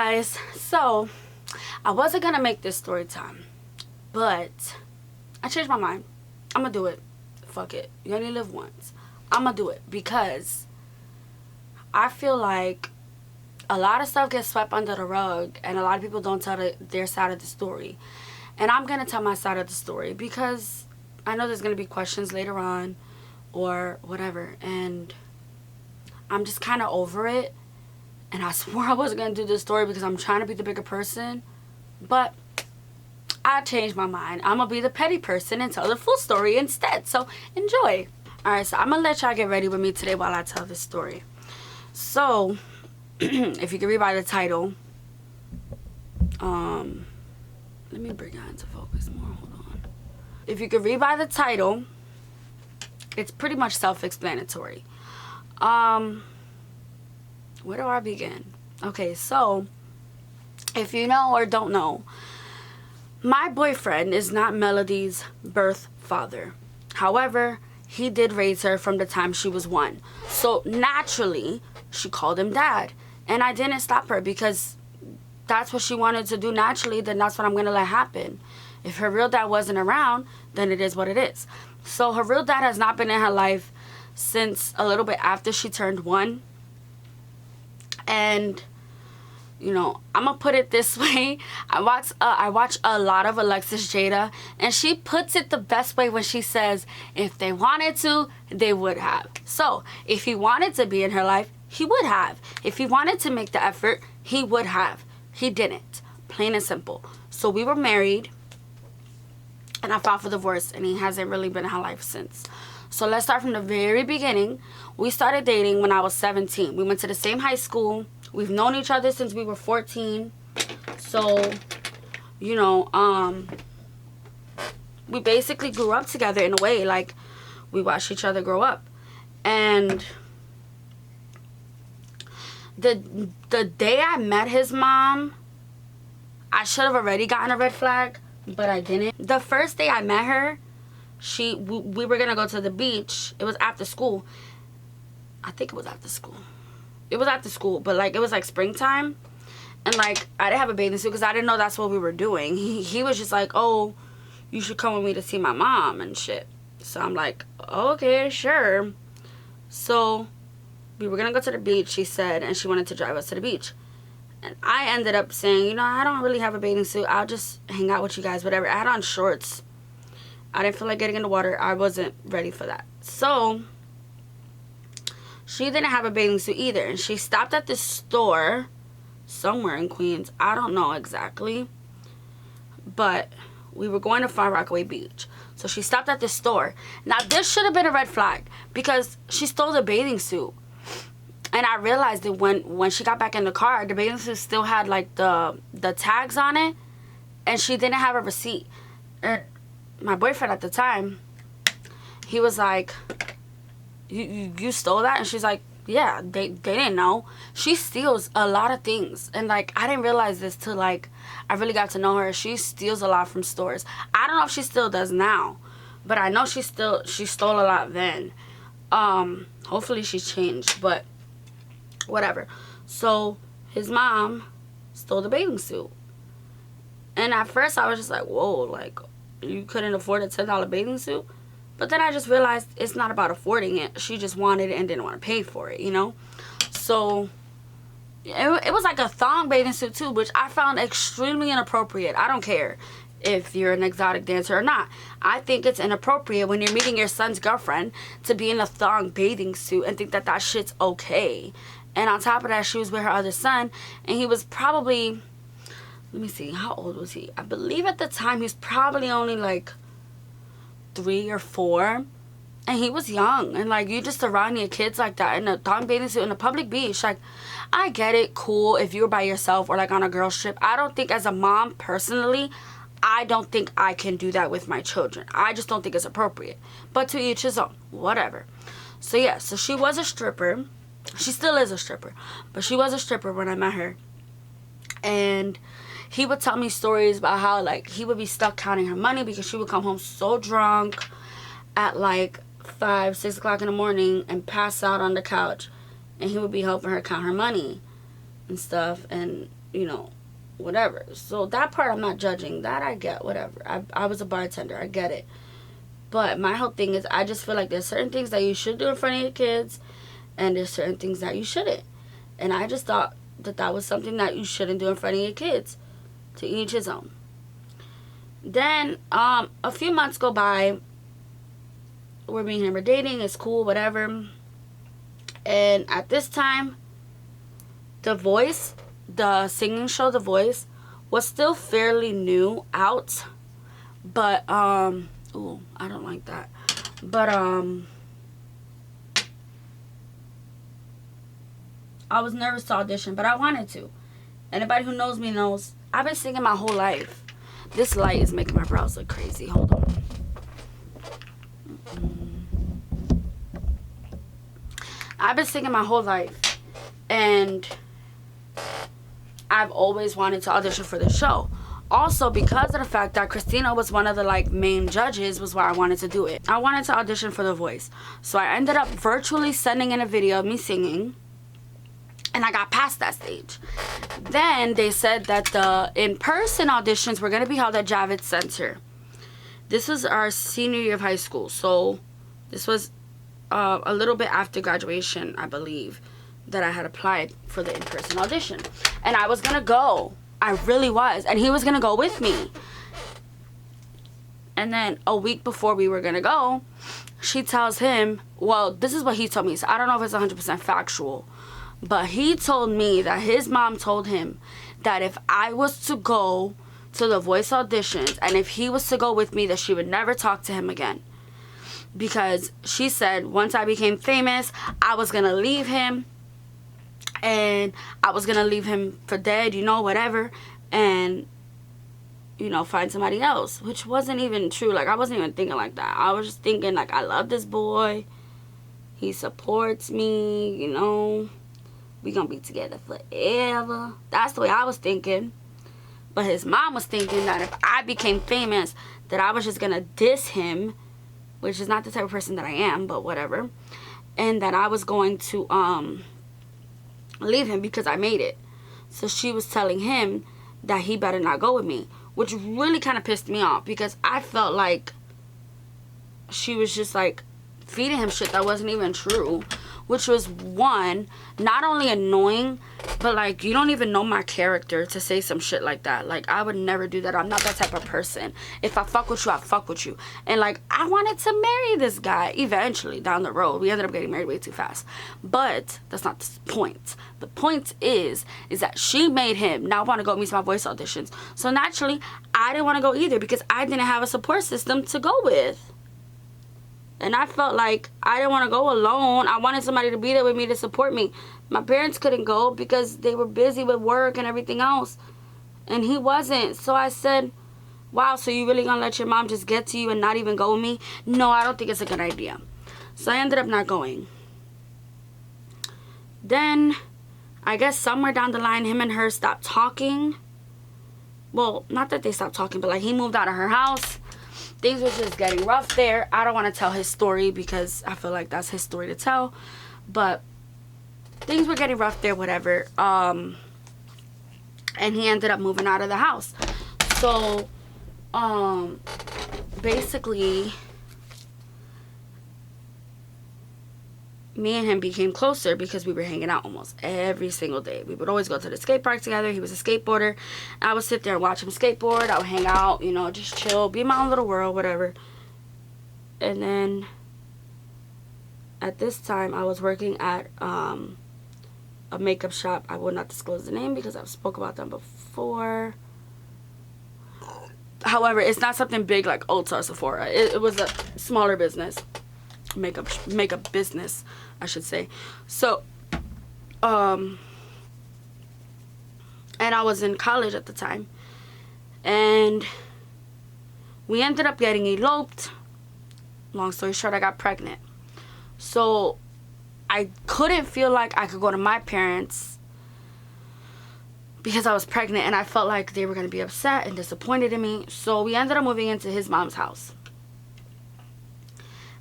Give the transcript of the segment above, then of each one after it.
guys, so I wasn't gonna make this story time, but I changed my mind. I'm gonna do it. Fuck it, you only live once. I'm gonna do it because I feel like a lot of stuff gets swept under the rug and a lot of people don't tell their side of the story. And I'm gonna tell my side of the story because I know there's gonna be questions later on or whatever, and I'm just kind of over it. And I swore I wasn't going to do this story because I'm trying to be the bigger person. But I changed my mind. I'm going to be the petty person and tell the full story instead. So enjoy. Alright, so I'm going to let y'all get ready with me today while I tell this story. So, if you can read by the title. Let me bring it into focus more. Hold on. If you can read by the title, it's pretty much self-explanatory. Where do I begin? Okay, so if you know or don't know, my boyfriend is not Melody's birth father. However, he did raise her from the time she was 1. So naturally, she called him dad. And I didn't stop her because that's what she wanted to do naturally. Then that's what I'm going to let happen. If her real dad wasn't around, then it is what it is. So her real dad has not been in her life since a little bit after she turned 1. And, you know, I'm going to put it this way. I watch a lot of Alexis Jada, and she puts it the best way when she says, if they wanted to, they would have. So, if he wanted to be in her life, he would have. If he wanted to make the effort, he would have. He didn't. Plain and simple. So, we were married, and I filed for divorce, and he hasn't really been in her life since. So let's start from the very beginning. We started dating when I was 17. We went to the same high school. We've known each other since we were 14. So, you know, we basically grew up together in a way. Like, we watched each other grow up. And the day I met his mom, I should have already gotten a red flag, but I didn't. The first day I met her, we were gonna go to the beach. It was after school. I think it was after school. It was after school, but like it was like springtime, and like I didn't have a bathing suit because I didn't know that's what we were doing. He was just like, oh, you should come with me to see my mom and shit. So I'm like, okay, sure. So we were gonna go to the beach, she said, and she wanted to drive us to the beach. And I ended up saying, you know, I don't really have a bathing suit. I'll just hang out with you guys, whatever. I had on shorts. I didn't feel like getting in the water. I wasn't ready for that. So, she didn't have a bathing suit either. And she stopped at this store somewhere in Queens. I don't know exactly. But we were going to Far Rockaway Beach. So, she stopped at this store. Now, this should have been a red flag because she stole the bathing suit. And I realized that when she got back in the car, the bathing suit still had, like, the tags on it. And she didn't have a receipt. And my boyfriend at the time, he was like, you stole that? And she's like, yeah, they didn't know. She steals a lot of things. And like, I didn't realize this till like I really got to know her. She steals a lot from stores. I don't know if she still does now, but I know she stole a lot then. Hopefully she's changed, but whatever. So his mom stole the bathing suit. And at first I was just like, whoa, like, you couldn't afford a $10 bathing suit? But then I just realized it's not about affording it. She just wanted it and didn't want to pay for it, you know? So, it was like a thong bathing suit too, which I found extremely inappropriate. I don't care if you're an exotic dancer or not. I think it's inappropriate when you're meeting your son's girlfriend to be in a thong bathing suit and think that that shit's okay. And on top of that, she was with her other son, and he was probably, let me see, how old was he? I believe at the time he was probably only like 3 or 4, and he was young. And like, you just surround your kids like that in a thong bathing suit in a public beach. Like, I get it, cool if you're by yourself or like on a girls trip. I don't think, as a mom personally, I don't think I can do that with my children. I just don't think it's appropriate. But to each his own, whatever. So yeah, so she was a stripper. She still is a stripper, but she was a stripper when I met her. And he would tell me stories about how, like, he would be stuck counting her money because she would come home so drunk at, like, 5, 6 o'clock in the morning and pass out on the couch. And he would be helping her count her money and stuff. And you know, whatever. So that part I'm not judging. That I get, whatever. I was a bartender. I get it. But my whole thing is, I just feel like there's certain things that you should do in front of your kids, and there's certain things that you shouldn't. And I just thought that that was something that you shouldn't do in front of your kids. To each his own. Then a few months go by. We're me and him are dating. It's cool, whatever. And at this time, The Voice, the singing show The Voice, was still fairly new out. But ooh, I don't like that. But I was nervous to audition, but I wanted to. Anybody who knows me knows I've been singing my whole life. This light is making my brows look crazy. Hold on. I've been singing my whole life, and I've always wanted to audition for the show. Also, because of the fact that Christina was one of the like main judges, was why I wanted to do it. I wanted to audition for The Voice. So I ended up virtually sending in a video of me singing, and I got past that stage. Then they said that the in-person auditions were going to be held at Javits Center. This was our senior year of high school, so this was a little bit after graduation, I believe, that I had applied for the in-person audition. And I was going to go. I really was. And he was going to go with me. And then a week before we were going to go, she tells him, well, this is what he told me. So I don't know if it's 100% factual. But he told me that his mom told him that if I was to go to the Voice auditions and if he was to go with me, that she would never talk to him again. Because she said once I became famous, I was going to leave him. And I was going to leave him for dead, you know, whatever. And, you know, find somebody else. Which wasn't even true. Like, I wasn't even thinking like that. I was just thinking, like, I love this boy. He supports me, you know. We gonna be together forever. That's the way I was thinking. But his mom was thinking that if I became famous, that I was just gonna diss him, which is not the type of person that I am, but whatever. And that I was going to leave him because I made it. So she was telling him that he better not go with me, which really kind of pissed me off because I felt like she was just like feeding him shit that wasn't even true. Which was, one, not only annoying, but, like, you don't even know my character to say some shit like that. Like, I would never do that. I'm not that type of person. If I fuck with you, I fuck with you. And, like, I wanted to marry this guy eventually down the road. We ended up getting married way too fast. But that's not the point. The point is that she made him not want to go meet my Voice auditions. So, naturally, I didn't want to go either because I didn't have a support system to go with. And I felt like I didn't want to go alone. I wanted somebody to be there with me to support me. My parents couldn't go because they were busy with work and everything else. And he wasn't. So I said, wow, so you really going to let your mom just get to you and not even go with me? No, I don't think it's a good idea. So I ended up not going. Then, I guess somewhere down the line, him and her stopped talking. Well, not that they stopped talking, but like he moved out of her house. Things were just getting rough there. I don't want to tell his story because I feel like that's his story to tell. But things were getting rough there, whatever. And he ended up moving out of the house. So, basically, me and him became closer because we were hanging out almost every single day. We would always go to the skate park together. He was a skateboarder. I would sit there and watch him skateboard. I would hang out, you know, just chill, be in my own little world, whatever. And then at this time, I was working at a makeup shop. I will not disclose the name because I've spoke about them before. However, it's not something big like Ulta or Sephora. It was a smaller business. Makeup business, I should say. So, and I was in college at the time. And we ended up getting eloped. Long story short, I got pregnant. So, I couldn't feel like I could go to my parents because I was pregnant. And I felt like they were going to be upset and disappointed in me. So, we ended up moving into his mom's house.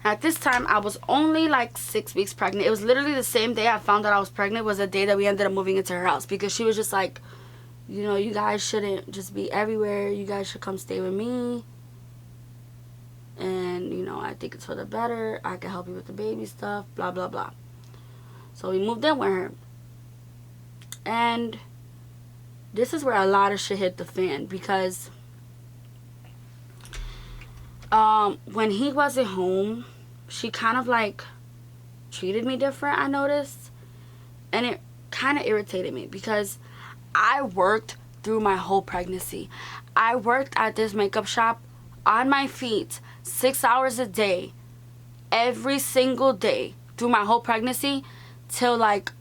At this time, I was only like 6 weeks pregnant. It was literally the same day I found out I was pregnant was the day that we ended up moving into her house. Because she was just like, you know, you guys shouldn't just be everywhere. You guys should come stay with me. And, you know, I think it's for the better. I can help you with the baby stuff, blah, blah, blah. So we moved in with her. And this is where a lot of shit hit the fan, because when he wasn't home, she kind of like treated me different, I noticed. And it kind of irritated me, because I worked through my whole pregnancy. I worked at this makeup shop on my feet 6 hours a day, every single day through my whole pregnancy till like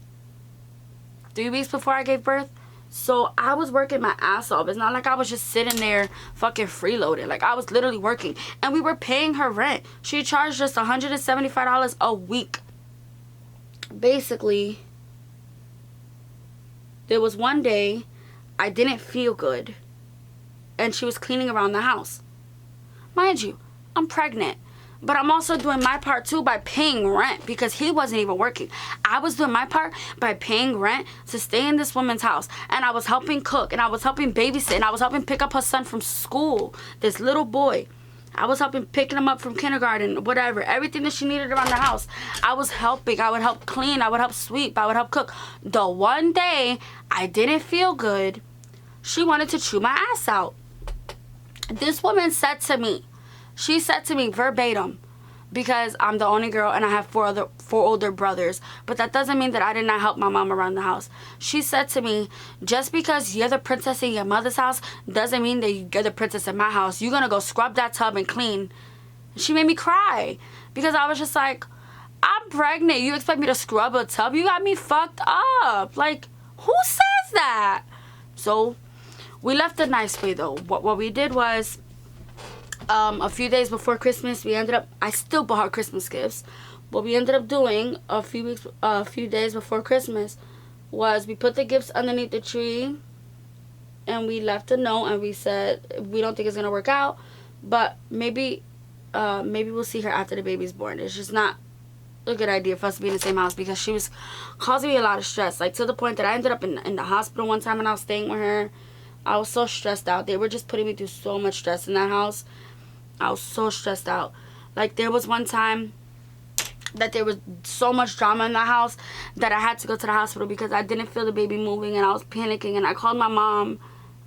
3 weeks before I gave birth. So I was working my ass off. It's not like I was just sitting there fucking freeloading. Like, I was literally working. And we were paying her rent. She charged us $175 a week. Basically, there was one day I didn't feel good, and she was cleaning around the house. Mind you, I'm pregnant, but I'm also doing my part too by paying rent, because he wasn't even working. I was doing my part by paying rent to stay in this woman's house, and I was helping cook, and I was helping babysit, and I was helping pick up her son from school, this little boy. I was helping picking him up from kindergarten, whatever. Everything that she needed around the house, I was helping. I would help clean. I would help sweep. I would help cook. The one day I didn't feel good, she wanted to chew my ass out. This woman said to me, she said to me verbatim, because I'm the only girl and I have four older brothers, but that doesn't mean that I did not help my mom around the house. She said to me, just because you're the princess in your mother's house doesn't mean that you're the princess in my house. You're gonna go scrub that tub and clean. She made me cry, because I was just like, I'm pregnant. You expect me to scrub a tub? You got me fucked up. Like, who says that? So we left a nice way though. What we did was, a few days before Christmas, I still bought her Christmas gifts. What we ended up doing a few days before Christmas was we put the gifts underneath the tree, and we left a note, and we said, we don't think it's gonna work out, but maybe we'll see her after the baby's born. It's just not a good idea for us to be in the same house, because she was causing me a lot of stress, like to the point that I ended up in the hospital one time when I was staying with her. I was so stressed out. They were just putting me through so much stress in that house. I was so stressed out. Like, there was one time that there was so much drama in the house that I had to go to the hospital because I didn't feel the baby moving, and I was panicking, and I called my mom,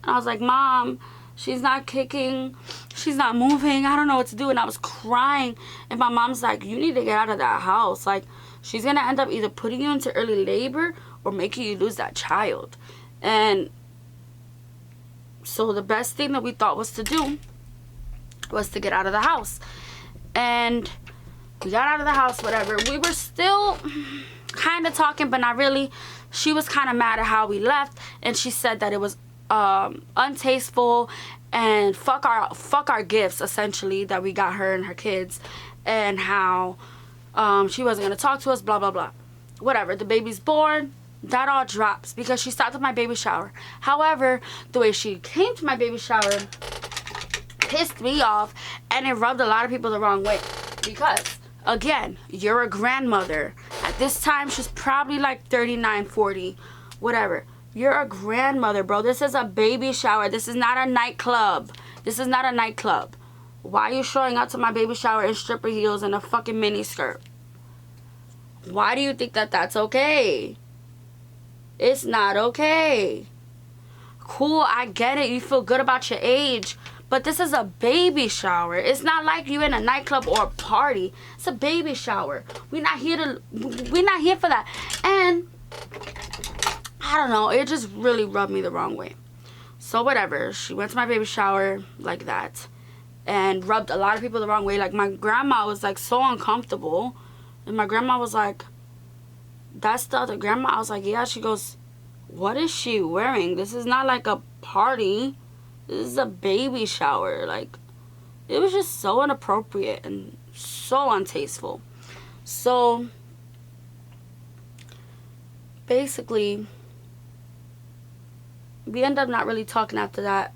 and I was like, Mom, she's not kicking, she's not moving, I don't know what to do. And I was crying, and my mom's like, you need to get out of that house. Like, she's gonna end up either putting you into early labor or making you lose that child. And so the best thing that we thought was to do was to get out of the house. And we got out of the house, whatever. We were still kind of talking, but not really. She was kind of mad at how we left, and she said that it was untasteful and fuck our gifts, essentially, that we got her and her kids, and how she wasn't gonna talk to us, blah blah blah. Whatever. The baby's born. That all drops because she stopped at my baby shower. However, the way she came to my baby shower pissed me off, and it rubbed a lot of people the wrong way, because again, you're a grandmother. At this time, she's probably like 39, 40, whatever. You're a grandmother, bro. This is a baby shower. This is not a nightclub. This is not a nightclub. Why are you showing up to my baby shower in stripper heels and a fucking mini skirt? Why do you think that that's okay? It's not okay. Cool, I get it. You feel good about your age. But this is a baby shower. It's not like you in a nightclub or a party. It's a baby shower. We're not here for that. And I don't know, it just really rubbed me the wrong way. So whatever. She went to my baby shower like that and rubbed a lot of people the wrong way. Like, my grandma was like so uncomfortable. And my grandma was like, that's the other grandma. I was like, yeah. She goes, what is she wearing? This is not like a party. This is a baby shower. Like, it was just so inappropriate and so untasteful. So basically, we ended up not really talking after that.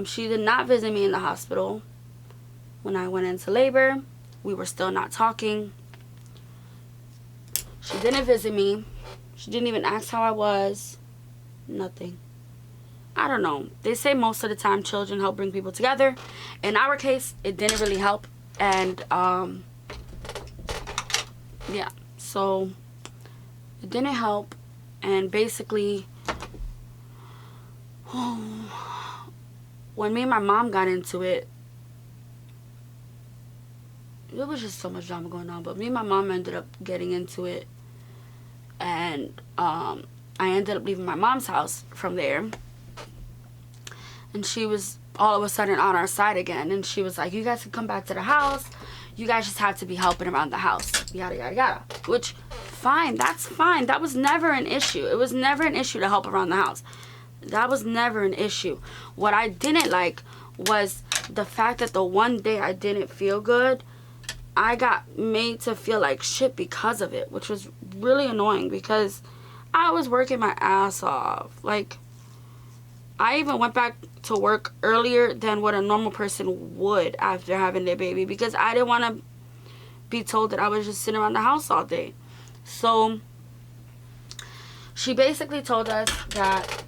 She did not visit me in the hospital when I went into labor. We were still not talking. She didn't visit me. She didn't even ask how I was. Nothing. I don't know. They say most of the time children help bring people together. In our case, it didn't really help. And, yeah. So, it didn't help. And basically, when me and my mom got into it, there was just so much drama going on. But me and my mom ended up getting into it. And, I ended up leaving my mom's house from there. And she was all of a sudden on our side again. And she was like, you guys can come back to the house. You guys just have to be helping around the house. Yada, yada, yada. Which, fine. That's fine. That was never an issue. It was never an issue to help around the house. That was never an issue. What I didn't like was the fact that the one day I didn't feel good, I got made to feel like shit because of it. Which was really annoying because I was working my ass off. Like, I even went back to work earlier than what a normal person would after having their baby because I didn't want to be told that I was just sitting around the house all day. So she basically told us that,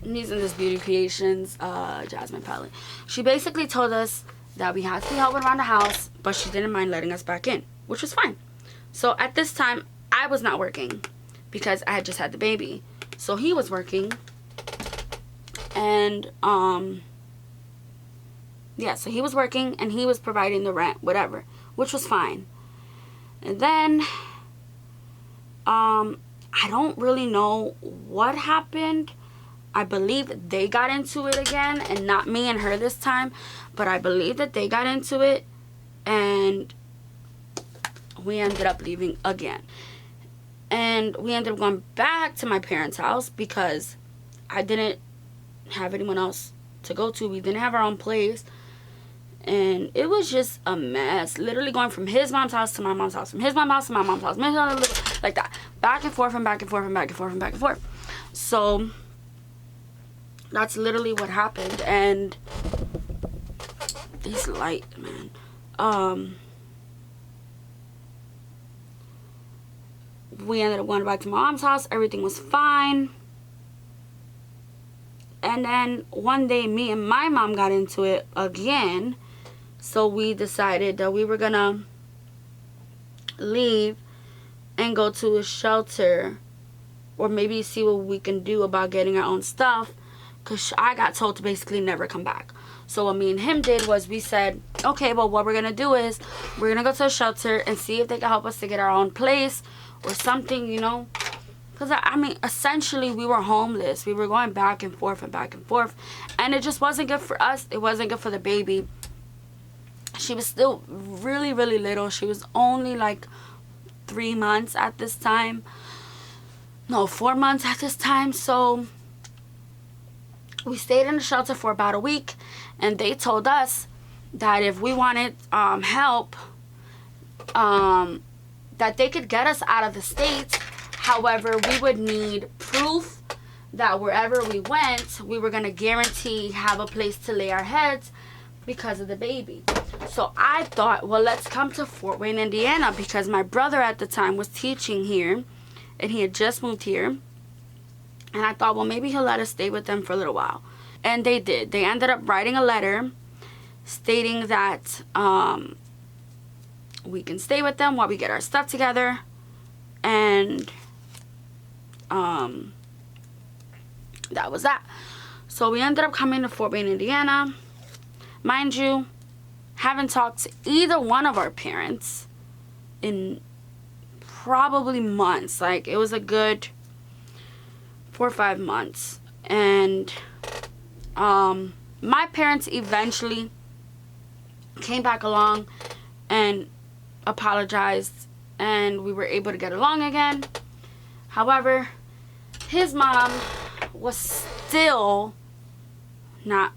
these are this Beauty Creations Jasmine palette. She basically told us that we had to be helping around the house, but she didn't mind letting us back in, which was fine. So at this time, I was not working because I had just had the baby. So he was working. And, yeah, so he was working and he was providing the rent, whatever, which was fine. And then, I don't really know what happened. I believe they got into it again and not me and her this time, but I believe that they got into it and we ended up leaving again. And we ended up going back to my parents' house because I didn't have anyone else to go to. We didn't have our own place. And it was just a mess. Literally going from his mom's house to my mom's house. From his mom's house to my mom's house. Like that. Back and forth and back and forth and back and forth and back and forth. So, that's literally what happened. And this light, man. We ended up going back to my mom's house. Everything was fine. And then one day, me and my mom got into it again. So we decided that we were going to leave and go to a shelter. Or maybe see what we can do about getting our own stuff. Because I got told to basically never come back. So what me and him did was we said, okay, well, what we're going to do is we're going to go to a shelter and see if they can help us to get our own place or something, you know. Because, I mean, essentially, we were homeless. We were going back and forth and back and forth. And it just wasn't good for us. It wasn't good for the baby. She was still really, really little. She was only, like, 3 months at this time. No, 4 months at this time. So, we stayed in the shelter for about a week. And they told us that if we wanted help, that they could get us out of the States. However, we would need proof that wherever we went, we were going to guarantee have a place to lay our heads because of the baby. So I thought, well, let's come to Fort Wayne, Indiana, because my brother at the time was teaching here and he had just moved here. And I thought, well, maybe he'll let us stay with them for a little while. And they did. They ended up writing a letter stating that we can stay with them while we get our stuff together. And that was that. So we ended up coming to Fort Wayne, Indiana. Mind you, haven't talked to either one of our parents in probably months. Like, it was a good 4 or 5 months. And my parents eventually came back along and apologized, and we were able to get along again. However, his mom was still not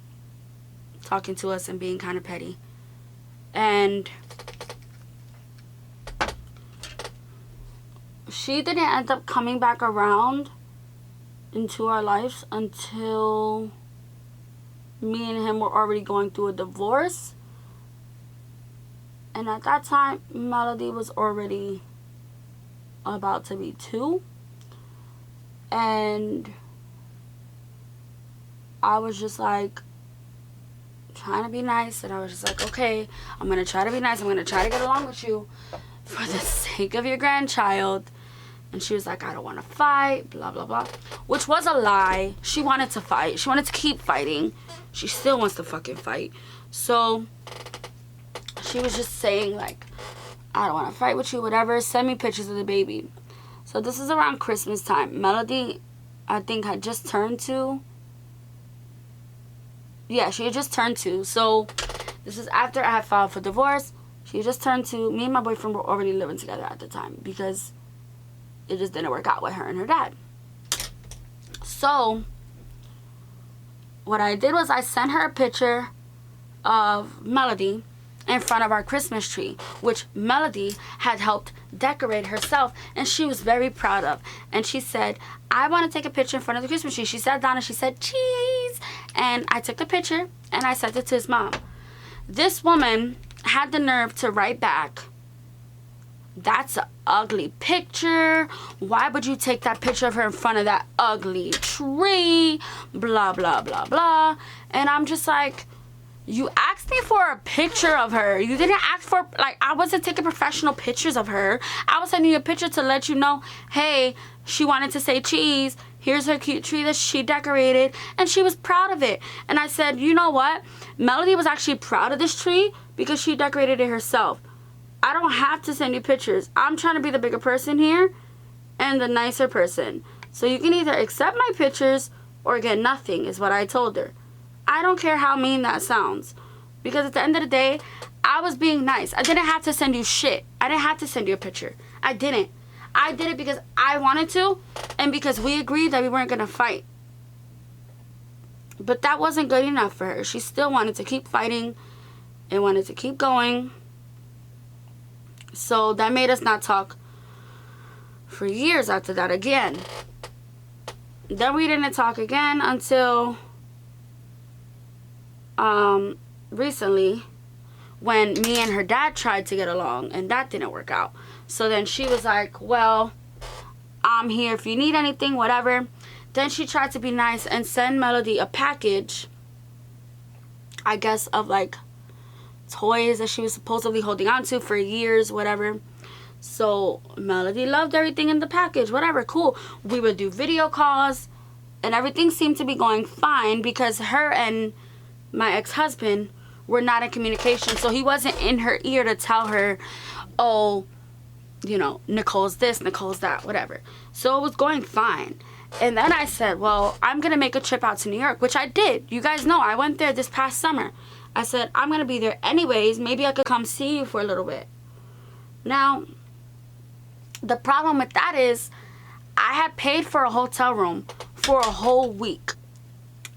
talking to us and being kind of petty. And she didn't end up coming back around into our lives until me and him were already going through a divorce. And at that time, Melody was already about to be 2. And I was just like trying to be nice, and I was just like, okay, I'm gonna try to be nice, I'm gonna try to get along with you for the sake of your grandchild. And she was like, I don't want to fight, blah blah blah, which was a lie. She wanted to fight, she wanted to keep fighting, she still wants to fucking fight. So she was just saying like, I don't want to fight with you, whatever, send me pictures of the baby. So this is around Christmas time. Melody, I think, had just turned 2. Yeah, she had just turned 2. So this is after I had filed for divorce. She had just turned 2. Me and my boyfriend were already living together at the time because it just didn't work out with her and her dad. So what I did was I sent her a picture of Melody in front of our Christmas tree, which Melody had helped decorate herself, and she was very proud of. And she said, I want to take a picture in front of the Christmas tree. She sat down and she said, cheese. And I took the picture and I sent it to his mom. This woman had the nerve to write back, that's an ugly picture. Why would you take that picture of her in front of that ugly tree? Blah, blah, blah, blah. And I'm just like, you asked me for a picture of her. You didn't ask for, like, I wasn't taking professional pictures of her. I was sending you a picture to let you know, hey, she wanted to say cheese. Here's her cute tree that she decorated. And she was proud of it. And I said, you know what? Melody was actually proud of this tree because she decorated it herself. I don't have to send you pictures. I'm trying to be the bigger person here and the nicer person. So you can either accept my pictures or get nothing, is what I told her. I don't care how mean that sounds, because at the end of the day, I was being nice. I didn't have to send you shit. I didn't have to send you a picture. I didn't. I did it because I wanted to, and because we agreed that we weren't going to fight. But that wasn't good enough for her. She still wanted to keep fighting and wanted to keep going. So that made us not talk for years after that again. Then we didn't talk again until recently, when me and her dad tried to get along, and that didn't work out. So then she was like, well, I'm here if you need anything, whatever. Then she tried to be nice and send Melody a package, I guess, of like toys that she was supposedly holding on to for years, whatever. So Melody loved everything in the package, whatever, cool. We would do video calls and everything seemed to be going fine because her and my ex-husband were not in communication. So he wasn't in her ear to tell her, oh, you know, Nicole's this, Nicole's that, whatever. So it was going fine. And then I said, well, I'm going to make a trip out to New York, which I did. You guys know I went there this past summer. I said, I'm going to be there anyways. Maybe I could come see you for a little bit. Now, the problem with that is I had paid for a hotel room for a whole week.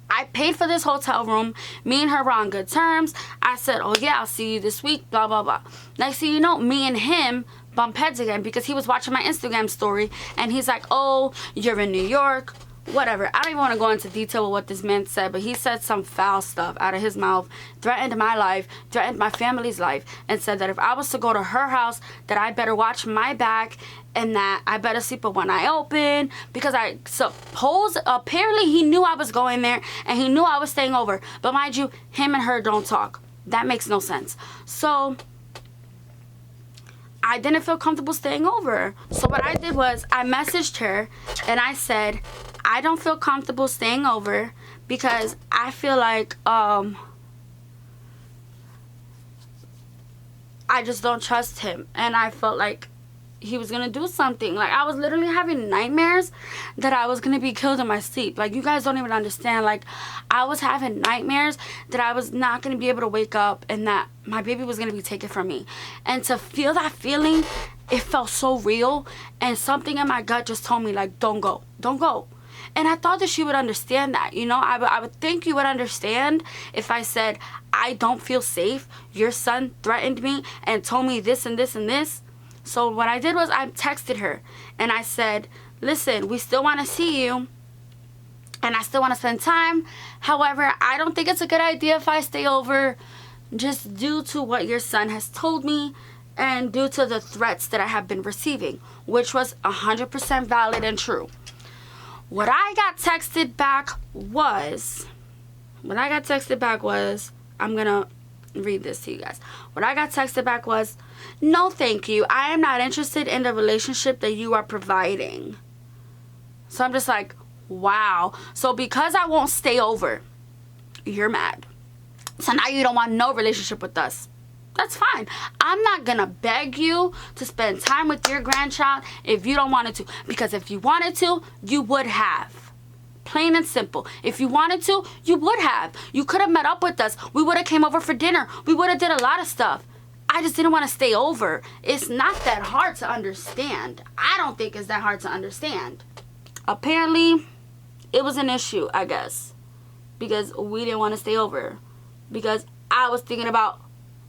I paid for this hotel room. Me and her were on good terms. I said, oh yeah, I'll see you this week, blah, blah, blah. Next thing you know, me and him bump heads again because he was watching my Instagram story and he's like, oh, you're in New York, whatever. I don't even want to go into detail with what this man said, but he said some foul stuff out of his mouth, threatened my life, threatened my family's life, and said that if I was to go to her house, that I better watch my back and that I better sleep with one eye open, because I suppose, apparently he knew I was going there and he knew I was staying over. But mind you, him and her don't talk. That makes no sense. So I didn't feel comfortable staying over. So what I did was I messaged her and I said, I don't feel comfortable staying over because I feel like I just don't trust him, and I felt like he was gonna do something. Like, I was literally having nightmares that I was gonna be killed in my sleep. Like, you guys don't even understand. Like, I was having nightmares that I was not gonna be able to wake up and that my baby was gonna be taken from me. And to feel that feeling, it felt so real, and something in my gut just told me, like, don't go, don't go. And I thought that she would understand that, you know. I would think you would understand if I said, I don't feel safe. Your son threatened me and told me this and this and this. So what I did was I texted her and I said, listen, we still want to see you and I still want to spend time. However, I don't think it's a good idea if I stay over, just due to what your son has told me and due to the threats that I have been receiving, which was 100% valid and true. What I got texted back was, what I got texted back was, I'm going to read this to you guys. What I got texted back was, no thank you. I am not interested in the relationship that you are providing. So I'm just like, wow. So because I won't stay over, you're mad. So now you don't want no relationship with us. That's fine. I'm not going to beg you to spend time with your grandchild if you don't want to. Because if you wanted to, you would have. Plain and simple. If you wanted to, you would have. You could have met up with us. We would have came over for dinner. We would have did a lot of stuff. I just didn't want to stay over. It's not that hard to understand. I don't think it's that hard to understand. Apparently, it was an issue, I guess. Because we didn't want to stay over. Because I was thinking about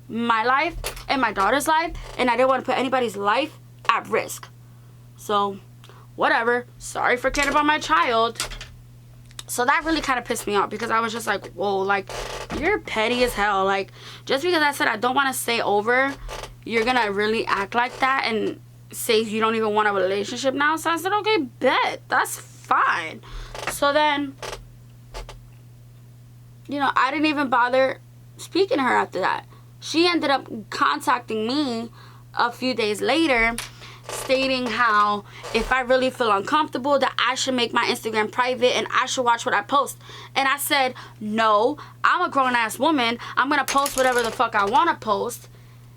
my life and my daughter's life, and I didn't want to put anybody's life at risk. So, whatever. Sorry for caring about my child. So that really kind of pissed me off, because I was just like, whoa, like, you're petty as hell. Like, just because I said I don't want to stay over, you're going to really act like that and say you don't even want a relationship now? So I said, okay, bet. That's fine. So then, you know, I didn't even bother speaking to her after that. She ended up contacting me a few days later, stating how if I really feel uncomfortable, that I should make my Instagram private and I should watch what I post. And I said, no, I'm a grown-ass woman. I'm going to post whatever the fuck I want to post.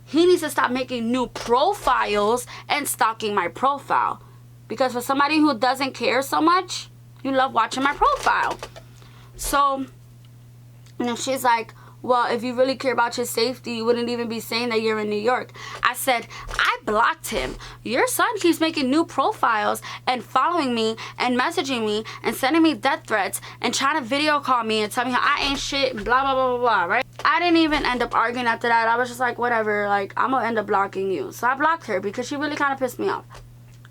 He needs to stop making new profiles and stalking my profile. Because for somebody who doesn't care so much, you love watching my profile. So, you know, she's like, well, if you really care about your safety, you wouldn't even be saying that you're in New York. I said, I blocked him. Your son keeps making new profiles and following me and messaging me and sending me death threats and trying to video call me and tell me how I ain't shit and blah, blah, blah, blah, blah, right? I didn't even end up arguing after that. I was just like, whatever, like, I'm going to end up blocking you. So I blocked her because she really kind of pissed me off.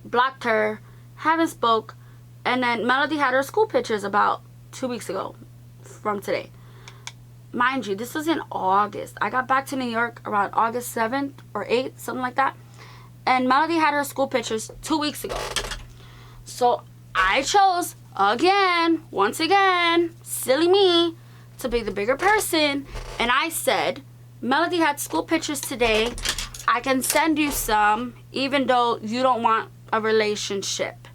Blocked her, haven't spoke, and then Melody had her school pictures about 2 weeks ago from today. Mind you, this was in August. I got back to New York around August 7th or 8th, something like that. And Melody had her school pictures 2 weeks ago. So I chose, again, once again, silly me, to be the bigger person. And I said, Melody had school pictures today. I can send you some, even though you don't want a relationship.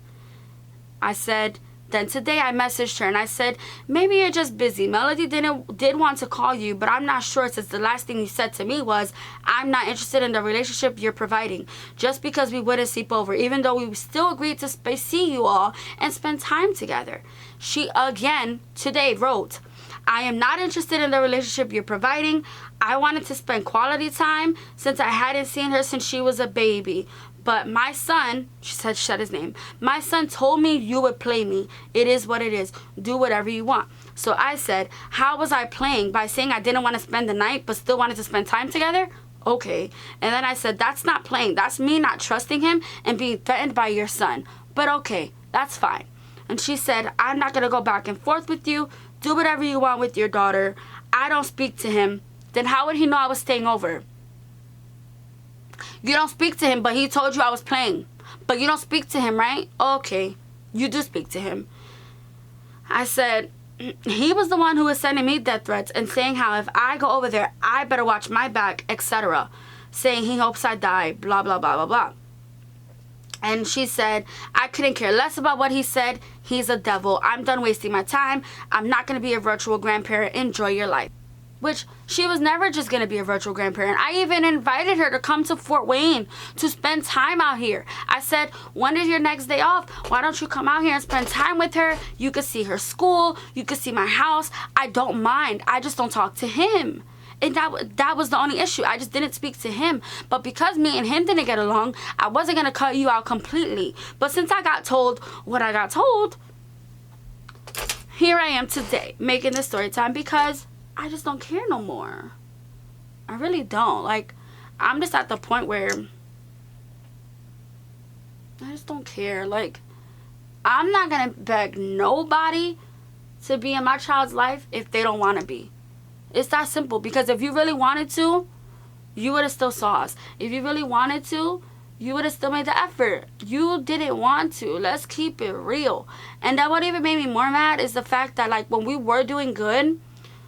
I said, then today I messaged her and I said, maybe you're just busy. Melody did want to call you, but I'm not sure, since the last thing you said to me was, I'm not interested in the relationship you're providing. Just because we wouldn't sleep over, even though we still agreed to see you all and spend time together. She again today wrote, I am not interested in the relationship you're providing. I wanted to spend quality time since I hadn't seen her since she was a baby. But my son, she said his name, my son told me you would play me. It is what it is. Do whatever you want. So I said, how was I playing? By saying I didn't want to spend the night but still wanted to spend time together? Okay. And then I said, that's not playing. That's me not trusting him and being threatened by your son. But okay, that's fine. And she said, I'm not going to go back and forth with you. Do whatever you want with your daughter. I don't speak to him. Then how would he know I was staying over? You don't speak to him, but he told you I was playing. But you don't speak to him, right? Okay, you do speak to him. I said, he was the one who was sending me death threats and saying how if I go over there, I better watch my back, etc. Saying he hopes I die, blah, blah, blah, blah, blah. And she said, I couldn't care less about what he said. He's a devil. I'm done wasting my time. I'm not going to be a virtual grandparent. Enjoy your life. Which, she was never just going to be a virtual grandparent. I even invited her to come to Fort Wayne to spend time out here. I said, when is your next day off? Why don't you come out here and spend time with her? You could see her school. You could see my house. I don't mind. I just don't talk to him. And that was the only issue. I just didn't speak to him. But because me and him didn't get along, I wasn't going to cut you out completely. But since I got told what I got told, here I am today making this story time, because I just don't care no more. I really don't. Like, I'm just at the point where I just don't care. Like, I'm not going to beg nobody to be in my child's life if they don't want to be. It's that simple. Because if you really wanted to, you would have still saw us. If you really wanted to, you would have still made the effort. You didn't want to. Let's keep it real. And that what even made me more mad is the fact that, like, when we were doing good,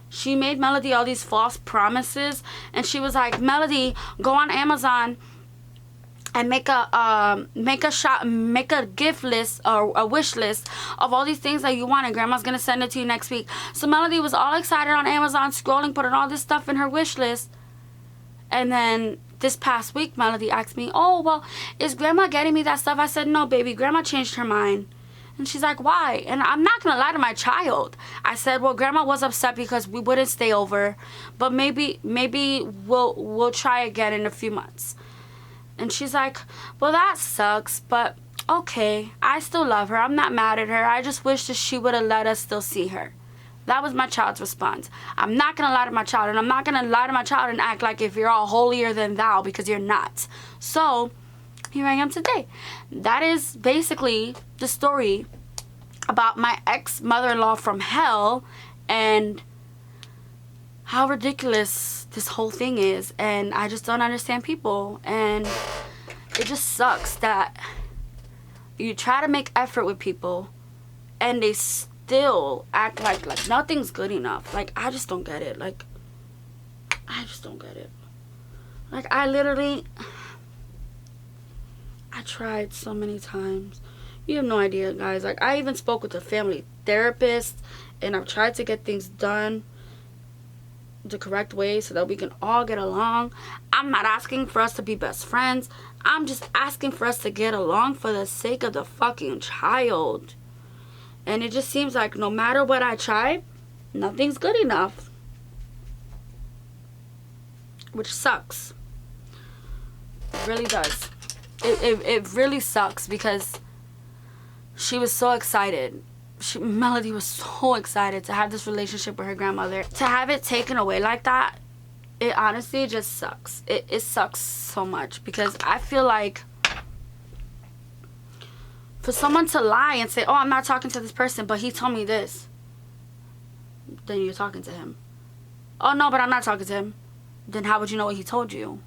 She made Melody all these false promises, and she was like, Melody, go on Amazon and make a gift list or a wish list of all these things that you want, and grandma's gonna send it to you next week. So Melody was all excited on Amazon, scrolling, putting all this stuff in her wish list. And then this past week, Melody asked me, oh, well, is grandma getting me that stuff? I said, no, baby, grandma changed her mind. And she's like, why? And I'm not gonna lie to my child. I said, well, grandma was upset because we wouldn't stay over, but maybe we'll try again in a few months. And she's like, well, that sucks, but okay, I still love her. I'm not mad at her. I just wish that she would have let us still see her. That was my child's response. I'm not going to lie to my child, and I'm not going to lie to my child and act like if you're all holier than thou, because you're not. So here I am today. That is basically the story about my ex-mother-in-law from hell and how ridiculous this whole thing is. And I just don't understand people, and it just sucks that you try to make effort with people and they still act like nothing's good enough. Like, I just don't get it. Like, I just don't get it. Like, I tried so many times. You have no idea, guys. Like, I even spoke with a family therapist, and I've tried to get things done the correct way so that we can all get along. I'm not asking for us to be best friends. I'm just asking for us to get along for the sake of the fucking child. And it just seems like no matter what I try, nothing's good enough. Which sucks. It really does. It really sucks because she was so excited. Melody was so excited to have this relationship with her grandmother. To have it taken away like that, it honestly just sucks. It sucks so much because I feel like for someone to lie and say, oh, I'm not talking to this person, but he told me this, then you're talking to him. Oh, no, but I'm not talking to him. Then how would you know what he told you?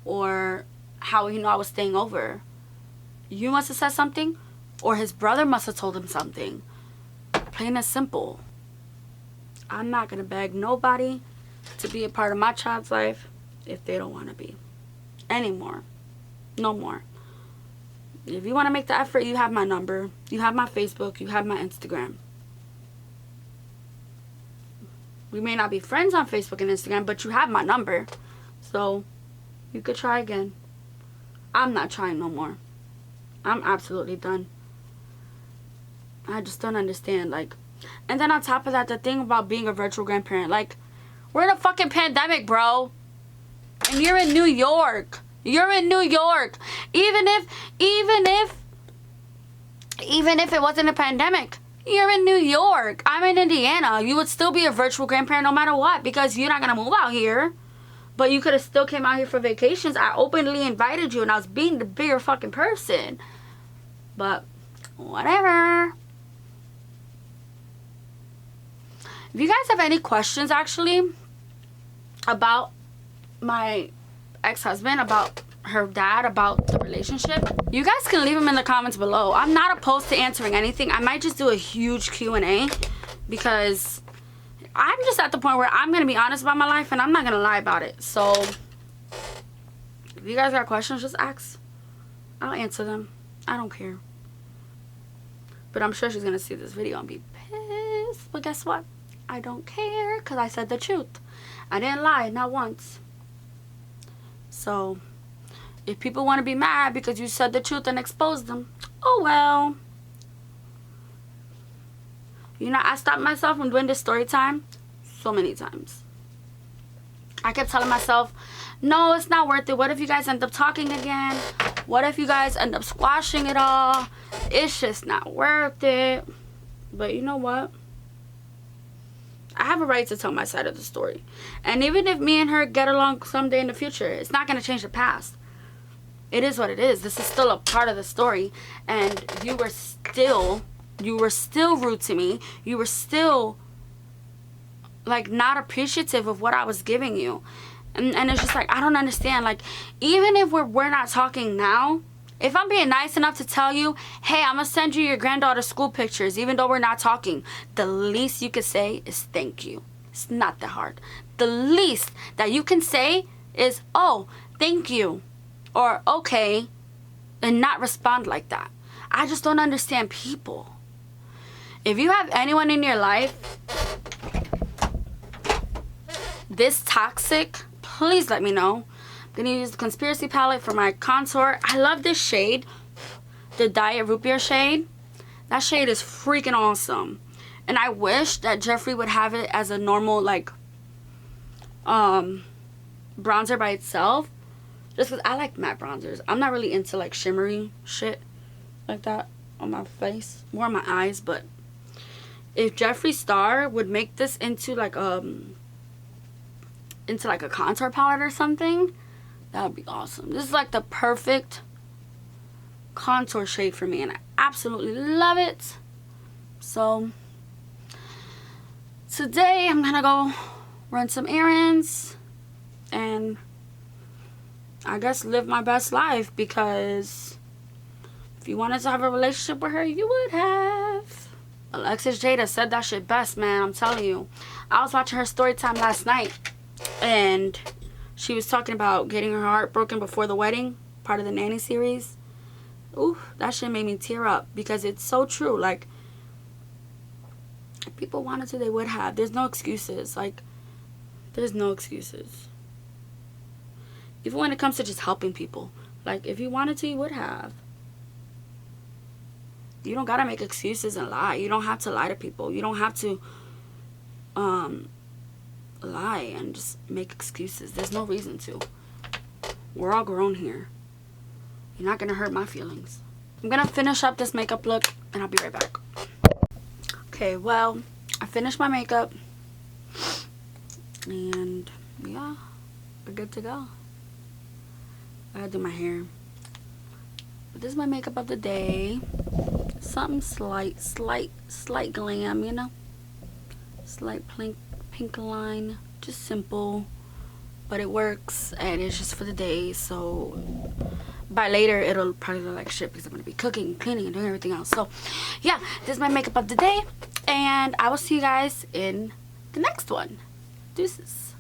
Or how would you know I was staying over? You must have said something, or his brother must have told him something. Plain and simple. I'm not going to beg nobody to be a part of my child's life if they don't want to be. Anymore. No more. If you want to make the effort, you have my number. You have my Facebook. You have my Instagram. We may not be friends on Facebook and Instagram, but you have my number. So, you could try again. I'm not trying no more. I'm absolutely done. I just don't understand, like. And then on top of that, the thing about being a virtual grandparent, like, we're in a fucking pandemic, bro. And you're in New York. You're in New York. Even if it wasn't a pandemic, you're in New York. I'm in Indiana. You would still be a virtual grandparent no matter what, because you're not gonna move out here. But you could have still came out here for vacations. I openly invited you, and I was being the bigger fucking person. But whatever. If you guys have any questions, actually, about my ex-husband, about her dad, about the relationship, you guys can leave them in the comments below. I'm not opposed to answering anything. I might just do a huge Q&A because I'm just at the point where I'm going to be honest about my life and I'm not going to lie about it. So, if you guys got questions, just ask. I'll answer them. I don't care. But I'm sure she's going to see this video and be pissed. But guess what? I don't care because I said the truth. I didn't lie, not once. So, if people want to be mad because you said the truth and exposed them, oh well. You know, I stopped myself from doing this story time so many times. I kept telling myself, no, it's not worth it. What if you guys end up talking again? What if you guys end up squashing it all? It's just not worth it. But you know what? I have a right to tell my side of the story. And even if me and her get along someday in the future, it's not going to change the past. It is what it is. This is still a part of the story. And you were still rude to me. You were still, like, not appreciative of what I was giving you. And it's just like, I don't understand. Like, even if we're not talking now, If I'm being nice enough to tell you, hey, I'm gonna send you your granddaughter's school pictures even though we're not talking, the least you could say is thank you. It's not that hard. The least that you can say is, oh, thank you, or okay, and not respond like that. I just don't understand people. If you have anyone in your life this toxic, please let me know. I'm gonna use the conspiracy palette for my contour. I love this shade, the Diet Root Beer shade. That shade is freaking awesome. And I wish that Jeffree would have it as a normal, like, bronzer by itself. Just because I like matte bronzers. I'm not really into, like, shimmery shit like that on my face. More on my eyes. But if Jeffree Star would make this into, like, a contour palette or something, that would be awesome. This is, like, the perfect contour shade for me. And I absolutely love it. So today I'm gonna go run some errands and I guess live my best life, because if you wanted to have a relationship with her, you would have. Alexis Jada said that shit best, man. I'm telling you. I was watching her story time last night and she was talking about getting her heart broken before the wedding, part of the Nanny series. Ooh, that shit made me tear up, because it's so true. Like, if people wanted to, they would have. There's no excuses. Like, there's no excuses. Even when it comes to just helping people. Like, if you wanted to, you would have. You don't gotta make excuses and lie. You don't have to lie to people. You don't have to lie and just make excuses. There's no reason to. We're all grown here. You're not gonna hurt my feelings. I'm gonna finish up this makeup look and I'll be right back. Okay, well, I finished my makeup and yeah, we're good to go. I gotta do my hair. But this is my makeup of the day. Something slight glam, you know? Slight pink line, just simple, but it works and it's just for the day. So by later it'll probably look like shit because I'm gonna be cooking, cleaning, and doing everything else. So yeah, this is my makeup of the day and I will see you guys in the next one. Deuces.